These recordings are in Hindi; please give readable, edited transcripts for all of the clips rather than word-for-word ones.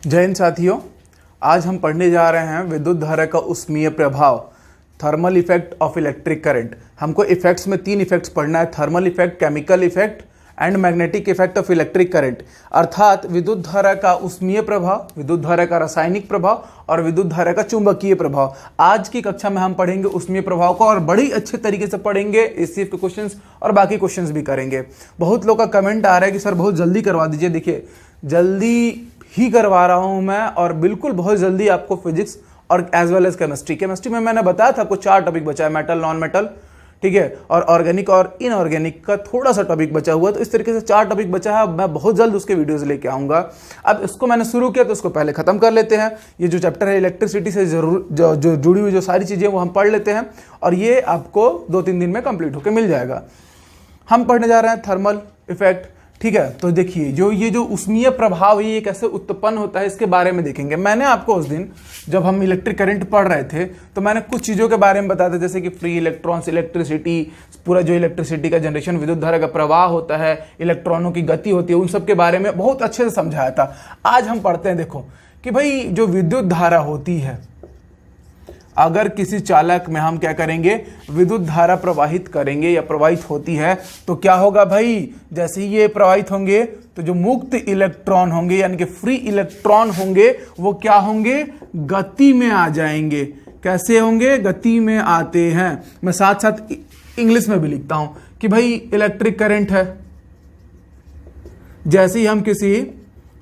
जय हिंद साथियों, आज हम पढ़ने जा रहे हैं विद्युत धारा का ऊष्मीय प्रभाव, thermal effect of electric current. हमको इफेक्ट्स में 3 इफेक्ट्स पढ़ना है, thermal effect, chemical effect and magnetic effect of electric current. अर्थात विद्युत धारा का ऊष्मीय प्रभाव, विद्युत धारा का रासायनिक प्रभाव और विद्युत धारा का चुंबकीय प्रभाव। आज की कक्षा में हम पढ़ेंगे ऊष्मीय प्रभाव को और बड़ी अच्छे तरीके से पढ़ेंगे, एससीएफ के क्वेश्चंस और बाकी क्वेश्चंस भी करेंगे। बहुत लोग का कमेंट आ रहा है कि सर बहुत जल्दी करवा दीजिए। देखिए, जल्दी ही करवा रहा हूं मैं और बिल्कुल बहुत जल्दी आपको फिजिक्स और एज वेल एज केमिस्ट्री में मैंने बताया था आपको 4 टॉपिक बचा है, मेटल, नॉन मेटल, ठीक है, और ऑर्गेनिक और इनऑर्गेनिक का थोड़ा सा टॉपिक बचा हुआ। तो इस तरीके से 4 टॉपिक बचा है। मैं बहुत जल्द उसके वीडियोस लेके आऊंगा। अब इसको मैंने शुरू किया तो इसको पहले खत्म कर लेते हैं। ये जो चैप्टर है इलेक्ट्रिसिटी से जरूर जो जुड़ी हुई जो सारी चीजें वो हम पढ़ लेते हैं और ये आपको 2-3 दिन में कंप्लीट होकर मिल जाएगा। हम पढ़ने जा रहे हैं थर्मल इफेक्ट, ठीक है। तो देखिए, ये जो ऊष्मीय प्रभाव है ये कैसे उत्पन्न होता है इसके बारे में देखेंगे। मैंने आपको उस दिन जब हम इलेक्ट्रिक करंट पढ़ रहे थे तो मैंने कुछ चीज़ों के बारे में बताया था, जैसे कि फ्री इलेक्ट्रॉन्स, इलेक्ट्रिसिटी, पूरा जो इलेक्ट्रिसिटी का जनरेशन, विद्युत धारा का प्रवाह होता है, इलेक्ट्रॉनों की गति होती है, उन सब के बारे में बहुत अच्छे से समझाया था। आज हम पढ़ते हैं, देखो कि भाई जो विद्युत धारा होती है, अगर किसी चालक में हम क्या करेंगे, विद्युत धारा प्रवाहित करेंगे या प्रवाहित होती है तो क्या होगा भाई, जैसे ही ये प्रवाहित होंगे तो जो मुक्त इलेक्ट्रॉन होंगे यानी कि फ्री इलेक्ट्रॉन होंगे वो क्या होंगे, गति में आ जाएंगे। कैसे होंगे, गति में आते हैं। मैं साथ साथ इंग्लिश में भी लिखता हूं कि भाई इलेक्ट्रिक करंट है, जैसे ही हम किसी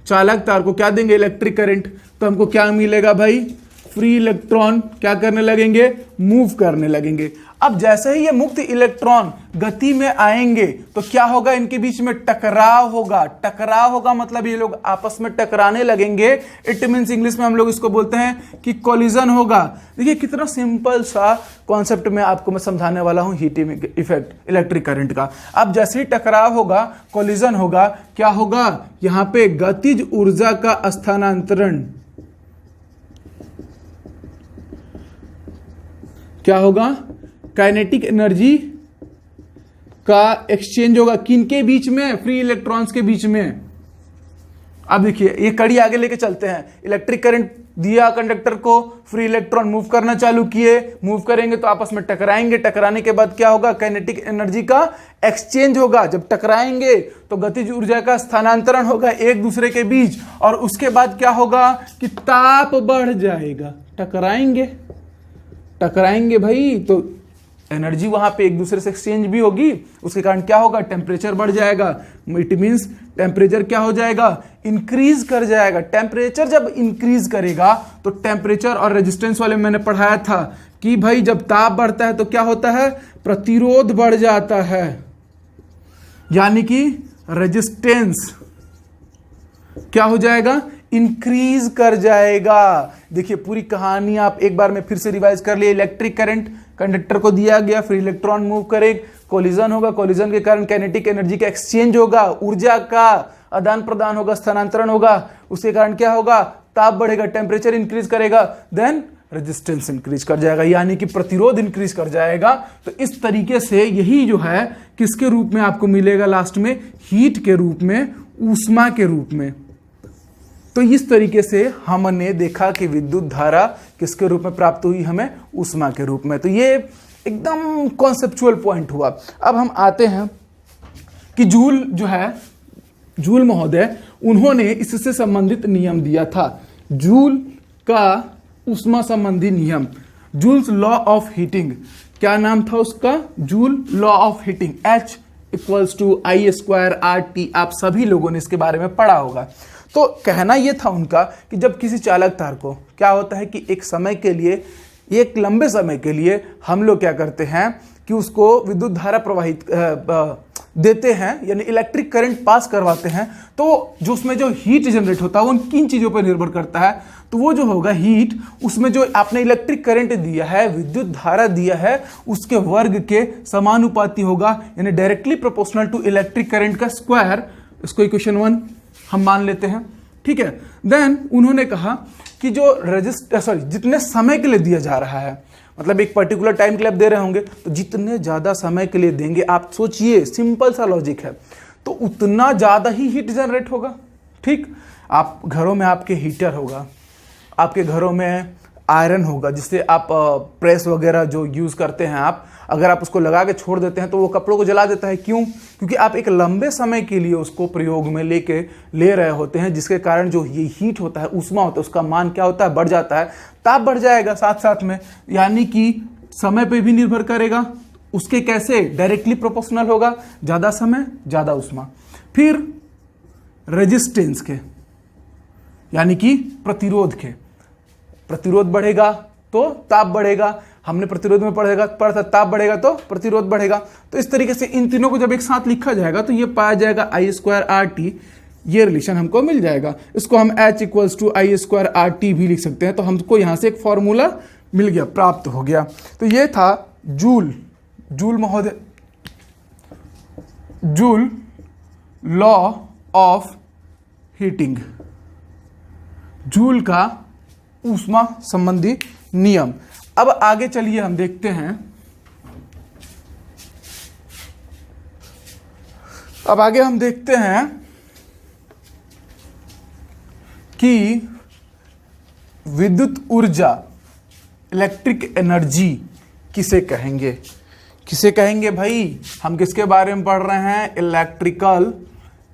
चालक तार को क्या देंगे, इलेक्ट्रिक करंट, तो हमको क्या मिलेगा भाई, फ्री इलेक्ट्रॉन क्या करने लगेंगे, मूव करने लगेंगे। अब जैसे ही ये मुक्त इलेक्ट्रॉन गति में आएंगे तो क्या होगा, इनके बीच में टकराव होगा। टकराव होगा मतलब ये लोग आपस में टकराने लगेंगे। इट मींस इंग्लिश में हम लोग इसको बोलते हैं कि कोलिजन होगा। देखिए कितना सिंपल सा कॉन्सेप्ट में आपको मैं समझाने वाला हूं, हीटिंग इफेक्ट इलेक्ट्रिक करंट का। अब जैसे ही टकराव होगा, कोलिजन होगा, क्या होगा, यहां पे गतिज ऊर्जा का स्थानांतरण, क्या होगा, काइनेटिक एनर्जी का एक्सचेंज होगा। किनके बीच में, फ्री इलेक्ट्रॉन्स के बीच में। अब देखिए ये कड़ी आगे लेके चलते हैं। इलेक्ट्रिक करंट दिया कंडक्टर को, फ्री इलेक्ट्रॉन मूव करना चालू किए, मूव करेंगे तो आपस में टकराएंगे। टकराने के बाद क्या होगा, काइनेटिक एनर्जी का एक्सचेंज होगा। जब टकराएंगे तो गतिज ऊर्जा का स्थानांतरण होगा एक दूसरे के बीच और उसके बाद क्या होगा कि ताप बढ़ जाएगा। टकराएंगे भाई तो एनर्जी वहां पे एक दूसरे से एक्सचेंज भी होगी, उसके कारण क्या होगा, टेम्परेचर बढ़ जाएगा। इट मींस टेम्परेचर क्या हो जाएगा, इंक्रीज कर जाएगा। टेम्परेचर जब इंक्रीज करेगा तो टेम्परेचर और रेजिस्टेंस वाले में मैंने पढ़ाया था कि भाई जब ताप बढ़ता है तो क्या होता है, प्रतिरोध बढ़ जाता है, यानी कि रेजिस्टेंस क्या हो जाएगा, इंक्रीज कर जाएगा। देखिए पूरी कहानी आप एक बार में फिर से रिवाइज कर लिए। इलेक्ट्रिक करंट, कंडक्टर को दिया गया, फ्री इलेक्ट्रॉन मूव करे, कोलिजन होगा, कोलिजन के कारण काइनेटिक एनर्जी का एक्सचेंज होगा, ऊर्जा का आदान प्रदान होगा, स्थानांतरण होगा, उसके कारण क्या होगा, ताप बढ़ेगा, टेम्परेचर इंक्रीज करेगा, देन रेजिस्टेंस इंक्रीज कर जाएगा, यानी कि प्रतिरोध इंक्रीज कर जाएगा। तो इस तरीके से यही जो है किसके रूप में आपको मिलेगा, लास्ट में हीट के रूप में, ऊष्मा के रूप में। तो इस तरीके से हमने देखा कि विद्युत धारा किसके रूप में प्राप्त हुई, हमें ऊष्मा के रूप में। तो ये एकदम कॉन्सेप्चुअल पॉइंट हुआ। अब हम आते हैं कि जूल जो है, जूल महोदय, उन्होंने इससे संबंधित नियम दिया था। जूल का ऊष्मा संबंधी नियम, जूल्स लॉ ऑफ हीटिंग, क्या नाम था उसका, joule law of heating, H = I²RT। आप सभी लोगों ने इसके बारे में पढ़ा होगा। तो कहना यह था उनका कि जब किसी चालक तार को क्या होता है कि एक समय के लिए, एक लंबे समय के लिए हम लोग क्या करते हैं कि उसको विद्युत धारा प्रवाहित देते हैं, यानी इलेक्ट्रिक करंट पास करवाते हैं, तो जो उसमें जो हीट जनरेट होता है वो उन किन चीज़ों पर निर्भर करता है। तो वो जो होगा हीट, उसमें जो आपने इलेक्ट्रिक करंट दिया है, विद्युत धारा दिया है, उसके वर्ग के समानुपाती होगा, यानी directly proportional to electric current का स्क्वायर। इसको इक्वेशन 1 हम मान लेते हैं, ठीक है। देन उन्होंने कहा कि जो जितने समय के लिए दिया जा रहा है, मतलब एक पर्टिकुलर टाइम के लिए आप दे रहे होंगे, तो जितने ज्यादा समय के लिए देंगे, आप सोचिए, सिंपल सा लॉजिक है, तो उतना ज्यादा ही हीट जनरेट होगा, ठीक। आप घरों में आपके हीटर होगा, आपके घरों में आयरन होगा जिससे आप प्रेस वगैरह जो यूज़ करते हैं आप, अगर आप उसको लगा के छोड़ देते हैं तो वो कपड़ों को जला देता है। क्यों? क्योंकि आप एक लंबे समय के लिए उसको प्रयोग में ले रहे होते हैं, जिसके कारण जो ये हीट होता है, ऊष्मा होता है, उसका मान क्या होता है, बढ़ जाता है, ताप बढ़ जाएगा साथ साथ में, यानी कि समय पे भी निर्भर करेगा। उसके कैसे? डायरेक्टली प्रोपोर्शनल होगा, ज़्यादा समय ज़्यादा ऊष्मा। फिर रेजिस्टेंस के, यानी कि प्रतिरोध के, प्रतिरोध बढ़ेगा तो ताप बढ़ेगा, हमने प्रतिरोध में पढ़ा था ताप बढ़ेगा तो प्रतिरोध बढ़ेगा। तो इस तरीके से इन तीनों को जब एक साथ लिखा जाएगा तो ये पाया जाएगा I²RT, ये रिलेशन हमको मिल जाएगा। इसको हम H = I²RT भी लिख सकते हैं। तो हमको यहाँ से एक फॉर्मूला मिल गया, प्राप्त हो गया। तो ये था जूल महोदय, joule law of heating, joule का ऊष्मा संबंधी नियम। अब आगे चलिए हम देखते हैं, अब आगे हम देखते हैं कि विद्युत ऊर्जा, इलेक्ट्रिक एनर्जी किसे कहेंगे? किसे कहेंगे भाई? हम किसके बारे में पढ़ रहे हैं? इलेक्ट्रिकल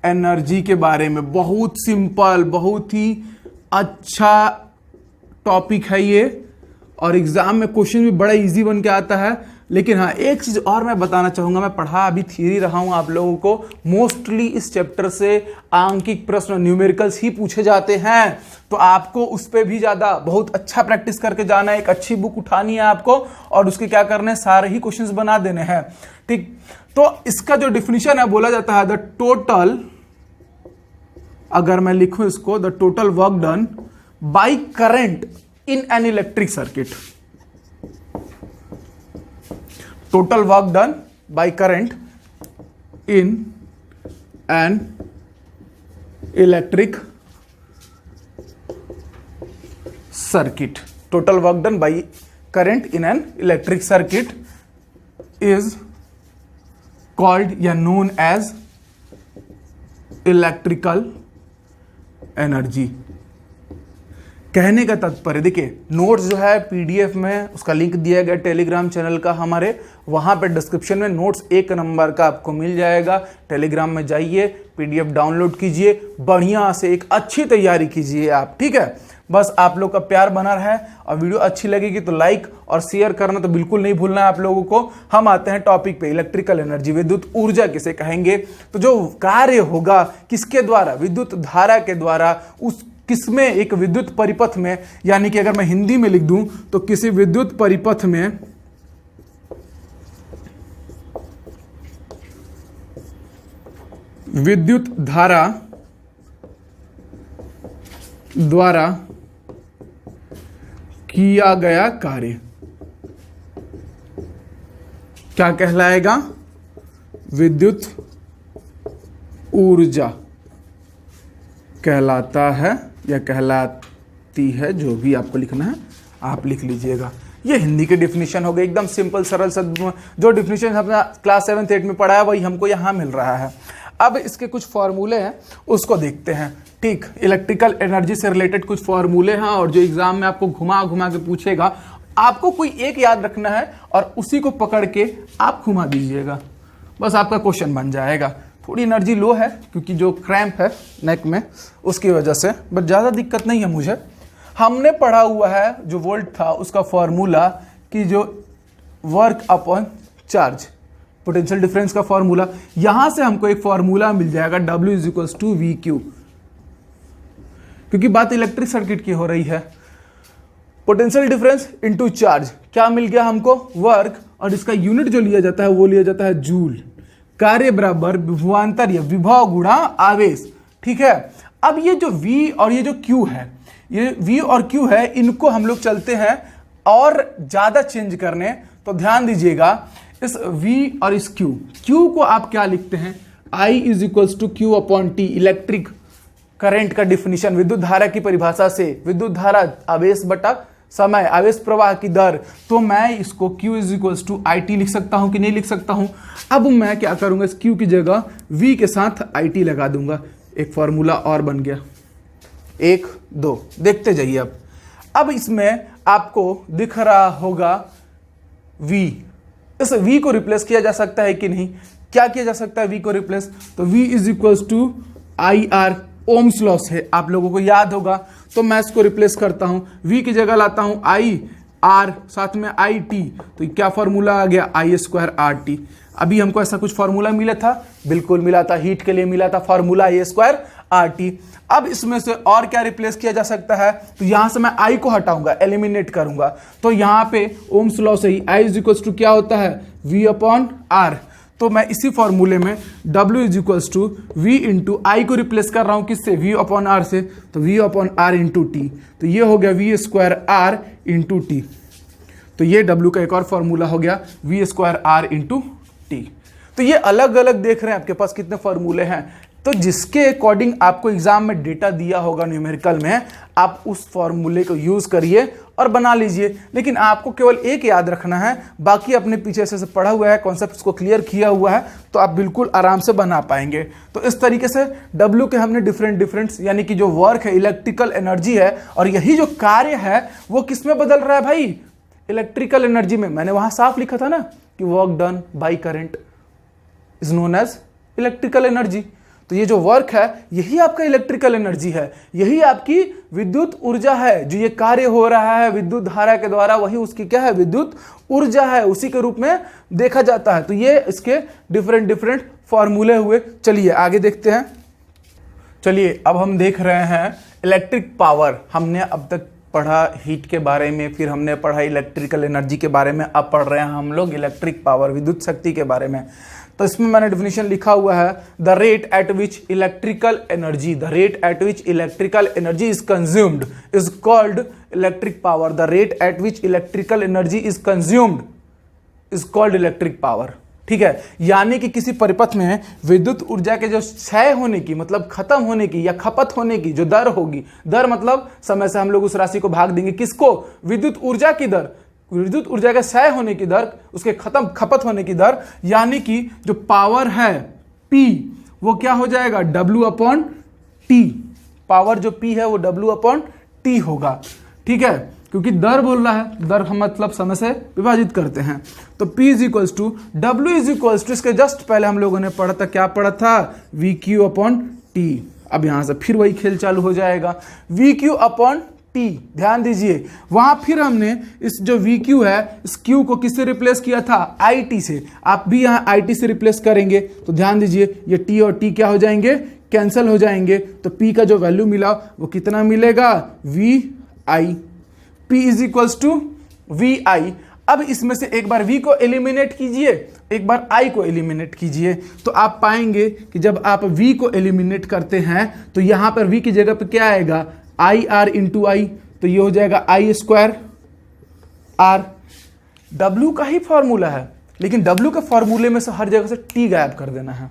एनर्जी के बारे में। बहुत सिंपल, बहुत ही अच्छा टॉपिक है ये, और एग्जाम में क्वेश्चन भी बड़ा इजी बन के आता है। लेकिन हाँ, एक चीज और मैं बताना चाहूंगा, मैं पढ़ा अभी थ्योरी रहा हूं आप लोगों को, मोस्टली इस चैप्टर से आंकिक प्रश्न, न्यूमेरिकल्स ही पूछे जाते हैं। तो आपको उस पर भी ज्यादा बहुत अच्छा प्रैक्टिस करके जाना है। एक अच्छी बुक उठानी है आपको और उसके क्या करने हैं, सारे ही क्वेश्चंस बना देने हैं। ठीक, तो इसका जो डिफिनीशन है, बोला जाता है द टोटल, अगर मैं लिखूं इसको, the total work done by current in an electric circuit, total work done by current in an electric circuit, total work done by current in an electric circuit is called या known as electrical energy। कहने का तात्पर्य, देखिए नोट्स जो है पीडीएफ में उसका लिंक दिया गया टेलीग्राम चैनल का हमारे, वहां पे डिस्क्रिप्शन में नोट्स 1 नंबर का आपको मिल जाएगा। टेलीग्राम में जाइए, पीडीएफ डाउनलोड कीजिए, बढ़िया से एक अच्छी तैयारी कीजिए आप, ठीक है। बस आप लोग का प्यार बना रहे, और वीडियो अच्छी लगेगी तो लाइक और शेयर करना तो बिल्कुल नहीं भूलना है आप लोगों को। हम आते हैं टॉपिक पे, इलेक्ट्रिकल एनर्जी, विद्युत ऊर्जा किसे कहेंगे। तो जो कार्य होगा किसके द्वारा, विद्युत धारा के द्वारा, उस किसमें, एक विद्युत परिपथ में, यानी कि अगर मैं हिंदी में लिख दूं तो किसी विद्युत परिपथ में विद्युत धारा द्वारा किया गया कार्य क्या कहलाएगा? विद्युत ऊर्जा कहलाता है या कहलाती है, जो भी आपको लिखना है आप लिख लीजिएगा। ये हिंदी के डिफिनीशन हो गए, एकदम सिंपल सरल जो डिफिनीशन हमने क्लास 7th 8 में पढ़ा है वही हमको यहाँ मिल रहा है। अब इसके कुछ फॉर्मूले हैं उसको देखते हैं। ठीक, इलेक्ट्रिकल एनर्जी से रिलेटेड कुछ फॉर्मूले हैं, और जो एग्जाम में आपको घुमा घुमा के पूछेगा, आपको कोई एक याद रखना है और उसी को पकड़ के आप घुमा दीजिएगा, बस आपका क्वेश्चन बन जाएगा। थोड़ी एनर्जी लो है क्योंकि जो क्रैम्प है नेक में उसकी वजह से, बट ज़्यादा दिक्कत नहीं है मुझे। हमने पढ़ा हुआ है जो वोल्ट था उसका फॉर्मूला, कि जो work upon charge, potential difference का फॉर्मूला, यहां से हमको एक फॉर्मूला मिल जाएगा W = VQ, क्योंकि बात इलेक्ट्रिक सर्किट की हो रही है। पोटेंशियल डिफरेंस इनटू चार्ज, क्या मिल गया हमको? वर्क, और इसका यूनिट जो लिया जाता है वो लिया जाता है जूल। कार्य बराबर विभवांतर या विभव गुणा आवेश, ठीक है। अब ये जो V और ये जो Q है, ये V और Q है, इनको हम लोग चलते हैं और ज्यादा चेंज करने। तो ध्यान दीजिएगा, इस V और इस Q को आप क्या लिखते हैं? I = Q/T, इलेक्ट्रिक करंट का डिफिनीशन, विद्युत धारा की परिभाषा से, विद्युत धारा आवेश बटा समय, आवेश प्रवाह की दर। तो मैं इसको Q = IT लिख सकता हूं कि नहीं लिख सकता हूं? अब मैं क्या करूंगा, इस Q की जगह V के साथ IT लगा दूंगा, एक फॉर्मूला और बन गया। 1 2, देखते जाइए। अब इसमें आपको दिख रहा होगा V, इस V को रिप्लेस किया जा सकता है कि नहीं? क्या किया जा सकता है V को रिप्लेस? तो V is equals to I R, ohms loss है, आप लोगों को याद होगा। तो मैं इसको रिप्लेस करता हूं, V की जगह लाता हूं आई आर, साथ में आई टी, तो क्या फॉर्मूला आ गया? आई स्क्वायर आर टी। अभी हमको ऐसा कुछ फॉर्मूला मिला था, बिल्कुल मिला था, हीट के लिए मिला था formula I square R T. अब इसमें से और क्या रिप्लेस किया जा सकता है? तो यहां से मैं आई को हटाऊंगा, एलिमिनेट करूंगा, तो यहां पे ओम्स लॉ से ही आई इज इक्वल्स टू क्या होता है? V upon R. तो मैं इसी फॉर्मूले में W is equals to V into I को रिप्लेस कर रहा हूं, किससे? V अपॉन आर से, तो V upon R into T, तो ये हो गया V square R into T. तो ये W का एक और फॉर्मूला हो गया, V square R into T. तो ये अलग अलग देख रहे हैं आपके पास कितने फॉर्मूले हैं। तो जिसके अकॉर्डिंग आपको एग्जाम में डेटा दिया होगा न्यूमेरिकल में, आप उस फॉर्मूले को यूज करिए और बना लीजिए। लेकिन आपको केवल एक याद रखना है, बाकी अपने पीछे से पढ़ा हुआ है, कॉन्सेप्ट्स को क्लियर किया हुआ है, तो आप बिल्कुल आराम से बना पाएंगे। तो इस तरीके से W के हमने डिफरेंट यानी कि जो वर्क है, इलेक्ट्रिकल एनर्जी है, और यही जो कार्य है वो किस में बदल रहा है भाई? इलेक्ट्रिकल एनर्जी में। मैंने वहां साफ लिखा था ना कि work done by current is known as electrical energy. तो ये जो वर्क है यही आपका इलेक्ट्रिकल एनर्जी है, यही आपकी विद्युत ऊर्जा है। जो ये कार्य हो रहा है विद्युत धारा के द्वारा, वही उसकी क्या है? विद्युत ऊर्जा है, उसी के रूप में देखा जाता है। तो ये इसके डिफरेंट फॉर्मूले हुए। चलिए आगे देखते हैं। चलिए अब हम देख रहे हैं इलेक्ट्रिक पावर। हमने अब तक पढ़ा हीट के बारे में, फिर हमने पढ़ा इलेक्ट्रिकल एनर्जी के बारे में, अब पढ़ रहे हैं हम लोग इलेक्ट्रिक पावर, विद्युत शक्ति के बारे में। तो इसमें मैंने डेफिनेशन लिखा हुआ है, the rate at which electrical energy, the rate at which electrical energy is consumed is called electric power. The rate at which electrical energy is consumed is called electric power. ठीक है, यानी कि किसी परिपथ में विद्युत ऊर्जा के जो क्षय होने की, मतलब खत्म होने की या खपत होने की जो दर होगी, दर मतलब समय से हम लोग उस राशि को भाग देंगे, किसको? विद्युत ऊर्जा की दर, विद्युत ऊर्जा का क्षय होने की दर, उसके खपत होने की दर, यानी कि जो पावर है P, वो क्या हो जाएगा? W upon T. पावर जो P है वो W अपॉन टी होगा। ठीक है, क्योंकि दर बोल रहा है, दर हम मतलब समय से विभाजित करते हैं। तो P is equals to W is equals to, इसके जस्ट पहले हम लोगों ने पढ़ा था, क्या पढ़ा था? VQ upon T. अब यहां से फिर वही खेल चालू हो जाएगा, VQ अपॉन टी। ध्यान दीजिए, वहां फिर हमने इस जो VQ है, इस Q को किससे रिप्लेस किया था? IT से। आप भी यहां IT से रिप्लेस करेंगे तो ध्यान दीजिए, ये T और T क्या हो जाएंगे? कैंसिल हो जाएंगे। तो P का जो वैल्यू मिला वो कितना मिलेगा? VI। P is equals to VI। अब इसमें से एक बार V को एलिमिनेट कीजिए, एक बार I को एलिमिनेट कीजिए, तो आप पाएंगे कि जब आप V को एलिमिनेट करते हैं तो यहां पर V की जगह पे क्या आएगा? आई आर इंटू आई, तो ये हो जाएगा आई स्क्वायर आर। W का ही फॉर्मूला है, लेकिन W के फॉर्मूले में से हर जगह से T गायब कर देना है।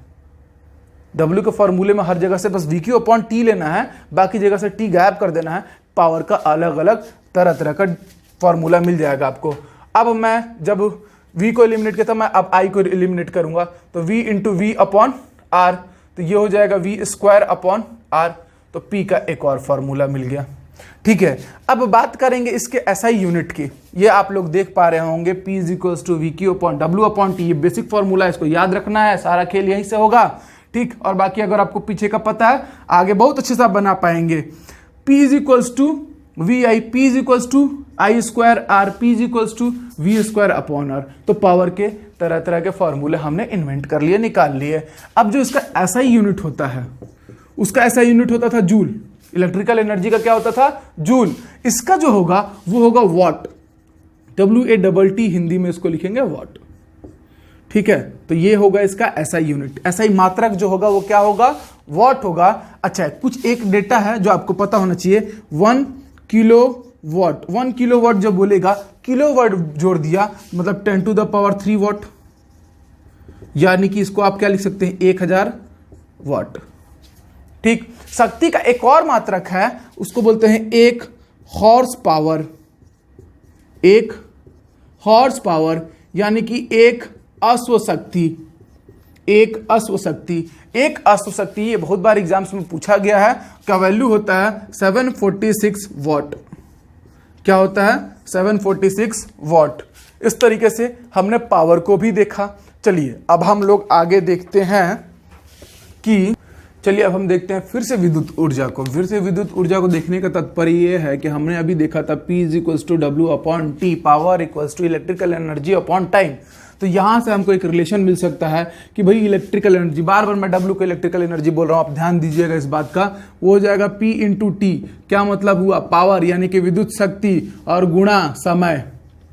W के फॉर्मूले में हर जगह से बस VQ अपॉन T लेना है, बाकी जगह से T गायब कर देना है। पावर का अलग अलग तरह तरह का फॉर्मूला मिल जाएगा आपको। अब मैं जब V को एलिमिनेट किया था, मैं अब I को एलिमिनेट करूंगा, तो V into V upon R, तो ये हो जाएगा V स्क्वायर अपॉन R। तो P का एक और फॉर्मूला मिल गया। ठीक है, अब बात करेंगे इसके SI यूनिट की। ये आप लोग देख पा रहे होंगे, P is equals to VQ upon W upon T। ये बेसिक फॉर्मूला है, इसको याद रखना है, सारा खेल यहीं से होगा। ठीक, और बाकी अगर आपको पीछे का पता है, आगे बहुत अच्छे से आप बना पाएंगे। P is equals to VI, P is equals to I square R, P is equals to V square upon R। तो पावर के तरह तरह के फॉर्मूले हमने इन्वेंट कर लिए, निकाल लिए। अब जो इसका SI यूनिट होता है, उसका SI यूनिट होता था जूल। इलेक्ट्रिकल एनर्जी का क्या होता था? जूल। इसका जो होगा वो होगा वॉट, WATT, हिंदी में इसको लिखेंगे वॉट। ठीक है, तो ये होगा इसका SI यूनिट। SI मात्रक जो होगा वो क्या होगा? वॉट होगा। अच्छा, कुछ एक डेटा है जो आपको पता होना चाहिए, 1 किलो वॉट। 1 किलो वॉट जब बोलेगा, किलो वॉट जोड़ दिया मतलब 10 टू द पावर 3 वॉट, यानी कि इसको आप क्या लिख सकते हैं? 1000 वॉट। ठीक, शक्ति का एक और मात्रक है, उसको बोलते हैं 1 हॉर्स पावर। 1 हॉर्स पावर यानी कि 1 अश्व शक्ति। एक अश्व शक्ति। एक अश्व शक्ति ये बहुत बार एग्जाम्स में पूछा गया है, का वैल्यू होता है 746 वॉट। क्या होता है? 746 वॉट। इस तरीके से हमने पावर को भी देखा। चलिए अब हम लोग आगे देखते हैं कि चलिए अब हम देखते हैं फिर से विद्युत ऊर्जा को। फिर से विद्युत ऊर्जा को देखने का तात्पर्य ये है कि हमने अभी देखा था P = W/T, power = electrical energy upon time. तो यहाँ से हमको एक रिलेशन मिल सकता है कि भाई इलेक्ट्रिकल एनर्जी, बार बार मैं W को इलेक्ट्रिकल एनर्जी बोल रहा हूँ, आप ध्यान दीजिएगा इस बात का, वो हो जाएगा P × T। क्या मतलब हुआ? पावर यानी कि विद्युत शक्ति, और गुणा समय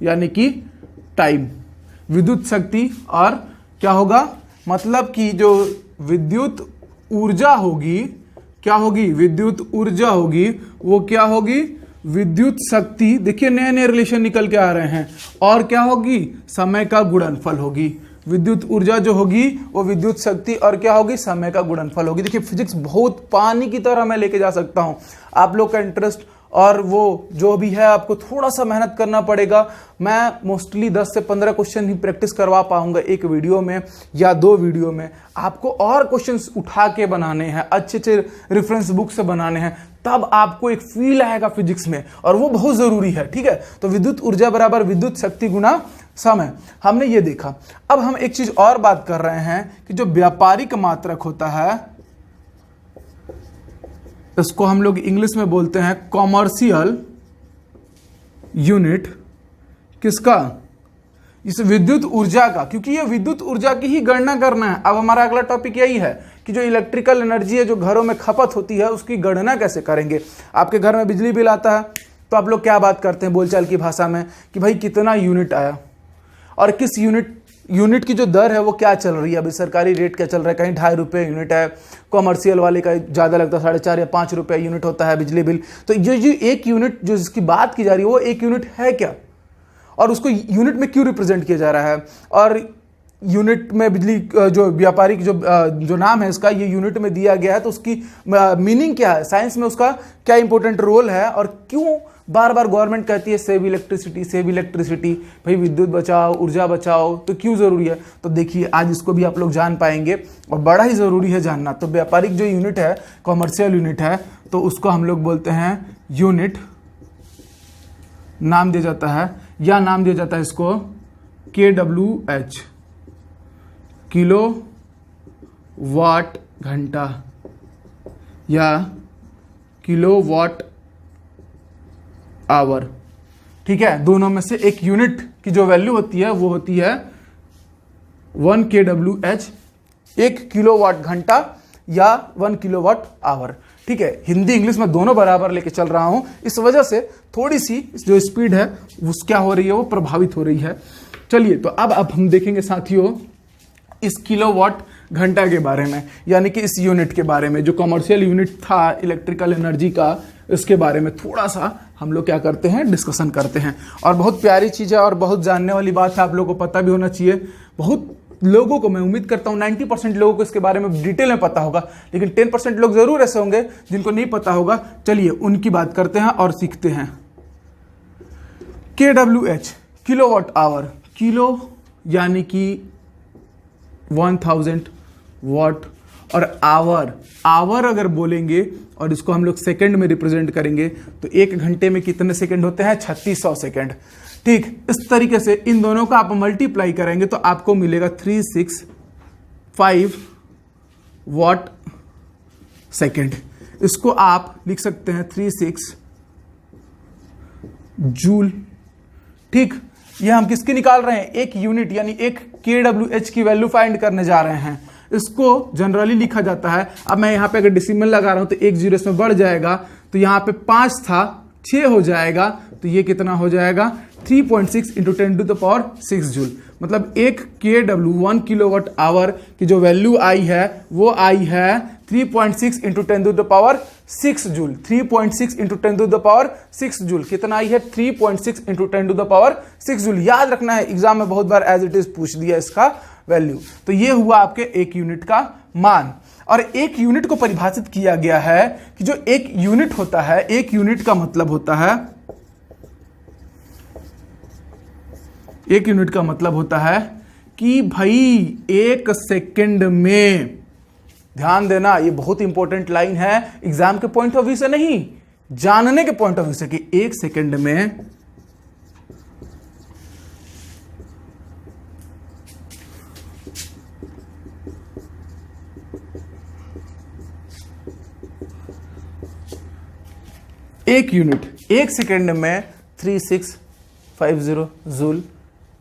यानी कि टाइम। विद्युत शक्ति और क्या होगा, मतलब कि जो विद्युत ऊर्जा होगी, क्या होगी? विद्युत ऊर्जा होगी, वो क्या होगी? विद्युत शक्ति। देखिए नए नए रिलेशन निकल के आ रहे हैं। और क्या होगी? समय का गुणनफल होगी। विद्युत ऊर्जा जो होगी वो विद्युत शक्ति और क्या होगी? समय का गुणनफल होगी। देखिए फिजिक्स बहुत पानी की तरह मैं लेके जा सकता हूं। आप लोग का इंटरेस्ट और वो जो भी है, आपको थोड़ा सा मेहनत करना पड़ेगा। मैं मोस्टली 10 से 15 क्वेश्चन ही प्रैक्टिस करवा पाऊंगा एक वीडियो में या 2 वीडियो में। आपको और क्वेश्चंस उठा के बनाने हैं, अच्छे अच्छे रेफरेंस बुक से बनाने हैं, तब आपको एक फील आएगा फिजिक्स में, और वो बहुत जरूरी है। ठीक है, तो विद्युत ऊर्जा बराबर विद्युत शक्ति गुना समय, हमने ये देखा। अब हम एक चीज और बात कर रहे हैं कि जो व्यापारिक मात्रक होता है, इसको हम लोग इंग्लिश में बोलते हैं कॉमर्शियल यूनिट। किसका? इस विद्युत ऊर्जा का, क्योंकि ये विद्युत ऊर्जा की ही गणना करना है। अब हमारा अगला टॉपिक यही है कि जो इलेक्ट्रिकल एनर्जी है जो घरों में खपत होती है, उसकी गणना कैसे करेंगे। आपके घर में बिजली बिल आता है तो आप लोग क्या बात करते हैं बोलचाल की भाषा में कि भाई कितना यूनिट आया, और किस यूनिट की जो दर है वो क्या चल रही है। अभी सरकारी रेट क्या चल रहा है, कहीं 2.5 रुपये यूनिट है, कॉमर्शियल वाले का ज़्यादा लगता है 4.5 या 5 रुपये यूनिट होता है बिजली बिल। तो जो एक यूनिट जो जिसकी बात की जा रही है वो एक यूनिट है क्या, और उसको यूनिट में क्यों रिप्रेजेंट किया जा रहा है, और यूनिट में बिजली जो व्यापारिक जो नाम है इसका, ये यूनिट में दिया गया है, तो उसकी मीनिंग क्या है, साइंस में उसका क्या इंपॉर्टेंट रोल है, और क्यों बार बार गवर्नमेंट कहती है सेव इलेक्ट्रिसिटी, सेव इलेक्ट्रिसिटी, भाई विद्युत बचाओ, ऊर्जा बचाओ, तो क्यों ज़रूरी है। तो देखिए आज इसको भी आप लोग जान पाएंगे, और बड़ा ही ज़रूरी है जानना। तो व्यापारिक जो यूनिट है, कॉमर्शियल यूनिट है, तो उसको हम लोग बोलते हैं यूनिट, नाम दिया जाता है, या नाम दिया जाता है इसको KWH, किलो वाट घंटा, या किलो वाट आवर। ठीक है, दोनों में से एक यूनिट की जो वैल्यू होती है वो होती है 1 kWh, 1 किलोवाट घंटा या 1 किलोवाट आवर। ठीक है, हिंदी इंग्लिश में दोनों बराबर लेके चल रहा हूं, इस वजह से थोड़ी सी जो स्पीड है वो क्या हो रही है, वो प्रभावित हो रही है। चलिए तो अब हम देखेंगे साथियों इस किलोवाट घंटा के बारे में, यानी कि इस यूनिट के बारे में, जो कमर्शियल यूनिट था इलेक्ट्रिकल एनर्जी का, इसके बारे में थोड़ा सा हम लोग क्या करते हैं, डिस्कशन करते हैं। और बहुत प्यारी चीज़ है और बहुत जानने वाली बात है, आप लोगों को पता भी होना चाहिए। बहुत लोगों को, मैं उम्मीद करता हूँ 90% लोगों को इसके बारे में डिटेल में पता होगा, लेकिन 10% लोग जरूर ऐसे होंगे जिनको नहीं पता होगा। चलिए उनकी बात करते हैं और सीखते हैं। KWH, किलोवाट आवर, किलो यानी कि 1000 वाट, और आवर अगर बोलेंगे और इसको हम लोग सेकंड में रिप्रेजेंट करेंगे तो एक घंटे में कितने सेकंड होते हैं, 3600 सेकंड। ठीक, इस तरीके से इन दोनों का आप मल्टीप्लाई करेंगे तो आपको मिलेगा 365 वाट सेकंड। इसको आप लिख सकते हैं 36 जूल। ठीक, ये हम किसकी निकाल रहे हैं, एक यूनिट यानी एक KWH की वैल्यू फाइंड करने जा रहे हैं। इसको जनरली लिखा जाता है, अब मैं यहाँ पे अगर डेसिमल लगा रहा हूं तो 1 जीरो इसमें बढ़ जाएगा, तो यहाँ पे 5 था 6 हो जाएगा, तो ये कितना हो जाएगा 3.6 × 10⁶ जूल। मतलब एक KW 1 किलोवाट आवर की जो वैल्यू आई है वो आई है 3.6 × 10⁶ जूल। 3.6 × 10⁶ जूल कितना आई है, 3.6 × 10⁶ जूल। याद रखना है, एग्जाम में बहुत बार एज इट इज पूछ दिया इसका वैल्यू। तो ये हुआ आपके एक यूनिट का मान। और एक यूनिट को परिभाषित किया गया है कि जो एक यूनिट होता है, एक यूनिट का मतलब होता है, एक यूनिट का मतलब होता है कि भाई 1 सेकंड में, ध्यान देना ये बहुत इंपॉर्टेंट लाइन है, एग्जाम के पॉइंट ऑफ व्यू से नहीं, जानने के पॉइंट ऑफ व्यू से, कि 1 सेकंड में 1 यूनिट, 1 सेकंड में 3650 जूल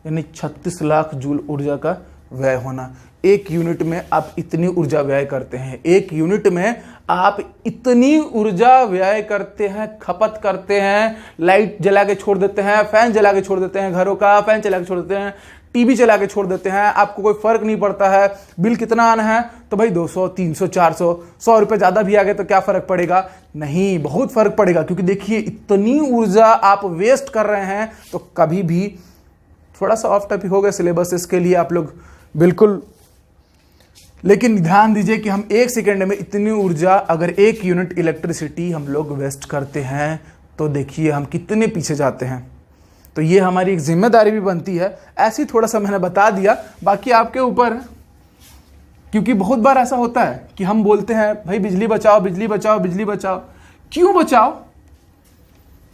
यानी 36 लाख जूल ऊर्जा का व्यय होना। 1 यूनिट में आप इतनी ऊर्जा व्यय करते हैं, 1 यूनिट में आप इतनी ऊर्जा व्यय करते हैं, खपत करते हैं। लाइट जला के छोड़ देते हैं, फैन जला के छोड़ देते हैं, घरों का फैन चला के छोड़ देते हैं, टीवी चला के छोड़ देते हैं, आपको कोई फर्क नहीं पड़ता है। बिल कितना आना है तो भाई 200, 300, 400, 100 रुपये ज़्यादा भी आ गए तो क्या फ़र्क पड़ेगा? नहीं, बहुत फ़र्क पड़ेगा, क्योंकि देखिए इतनी ऊर्जा आप वेस्ट कर रहे हैं। तो कभी भी थोड़ा सा ऑफ टॉपिक हो गया सिलेबस, इसके लिए आप लोग बिल्कुल, लेकिन ध्यान दीजिए कि हम 1 सेकेंड में इतनी ऊर्जा, अगर 1 यूनिट इलेक्ट्रिसिटी हम लोग वेस्ट करते हैं तो देखिए हम कितने पीछे जाते हैं। तो ये हमारी एक जिम्मेदारी भी बनती है। ऐसे ही थोड़ा सा मैंने बता दिया, बाकी आपके ऊपर है, क्योंकि बहुत बार ऐसा होता है कि हम बोलते हैं भाई बिजली बचाओ, बिजली बचाओ, बिजली बचाओ। क्यों बचाओ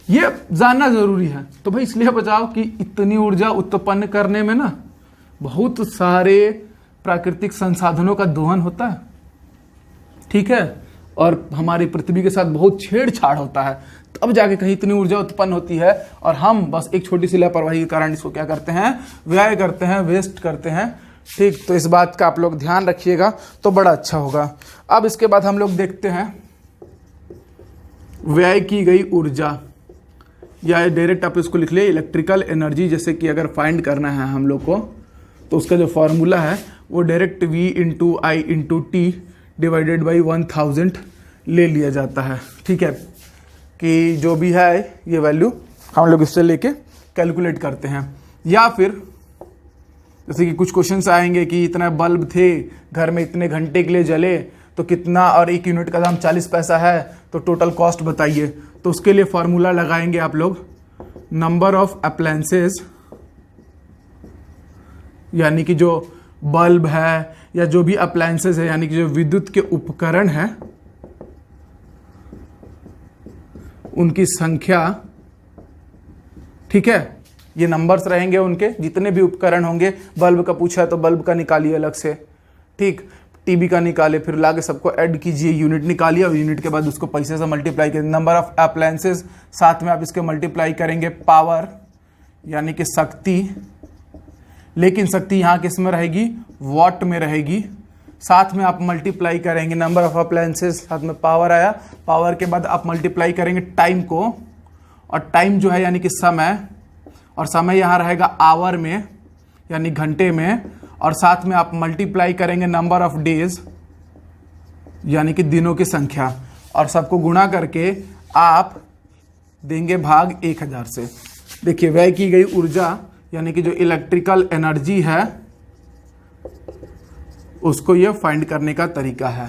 ये जानना जरूरी है। तो भाई इसलिए बचाओ कि इतनी ऊर्जा उत्पन्न करने में ना बहुत सारे प्राकृतिक संसाधनों का दोहन होता है, ठीक है, और हमारी पृथ्वी के साथ बहुत छेड़छाड़ होता है, तब जाके कहीं इतनी ऊर्जा उत्पन्न होती है। और हम बस एक छोटी सी लापरवाही के कारण इसको क्या करते हैं, व्यय करते हैं, वेस्ट करते हैं। ठीक, तो इस बात का आप लोग ध्यान रखिएगा तो बड़ा अच्छा होगा। अब इसके बाद हम लोग देखते हैं व्यय की गई ऊर्जा, या डायरेक्ट आप इसको लिख लिए इलेक्ट्रिकल एनर्जी। जैसे कि अगर फाइंड करना है हम लोग को तो उसका जो फॉर्मूला है वो direct V into I into T divided by 1000 ले लिया जाता है। ठीक है, कि जो भी है ये वैल्यू हम लोग इससे लेके कैलकुलेट करते हैं। या फिर जैसे कि कुछ क्वेश्चंस आएंगे कि इतना बल्ब थे घर में, इतने घंटे के लिए जले तो कितना, और 1 यूनिट का दाम 40 पैसा है, तो टोटल कॉस्ट बताइए। तो उसके लिए फॉर्मूला लगाएंगे आप लोग, नंबर ऑफ अप्लायंसेस, यानी कि जो बल्ब है या जो भी अप्लायंसेस है, यानी कि जो विद्युत के उपकरण है उनकी संख्या। ठीक है, ये नंबर्स रहेंगे उनके, जितने भी उपकरण होंगे। बल्ब का पूछा है तो बल्ब का निकालिए अलग से, ठीक, टीवी का निकाले, फिर लाके सबको ऐड कीजिए, यूनिट निकालिए, और यूनिट के बाद उसको पैसे से मल्टीप्लाई कीजिए। नंबर ऑफ अप्लायंसेस, साथ में आप इसके मल्टीप्लाई करेंगे पावर, यानी कि शक्ति, लेकिन शक्ति यहाँ किस में रहेगी, वॉट में रहेगी। साथ में आप मल्टीप्लाई करेंगे नंबर ऑफ अप्लायंसेस, साथ में पावर आया, पावर के बाद आप मल्टीप्लाई करेंगे टाइम को, और टाइम जो है यानी कि समय, और समय यहाँ रहेगा आवर में यानी घंटे में, और साथ में आप मल्टीप्लाई करेंगे नंबर ऑफ डेज यानी कि दिनों की संख्या, और सबको गुणा करके आप देंगे भाग 1000 से। देखिए व्यय की गई ऊर्जा यानी कि जो इलेक्ट्रिकल एनर्जी है उसको ये फाइंड करने का तरीका है।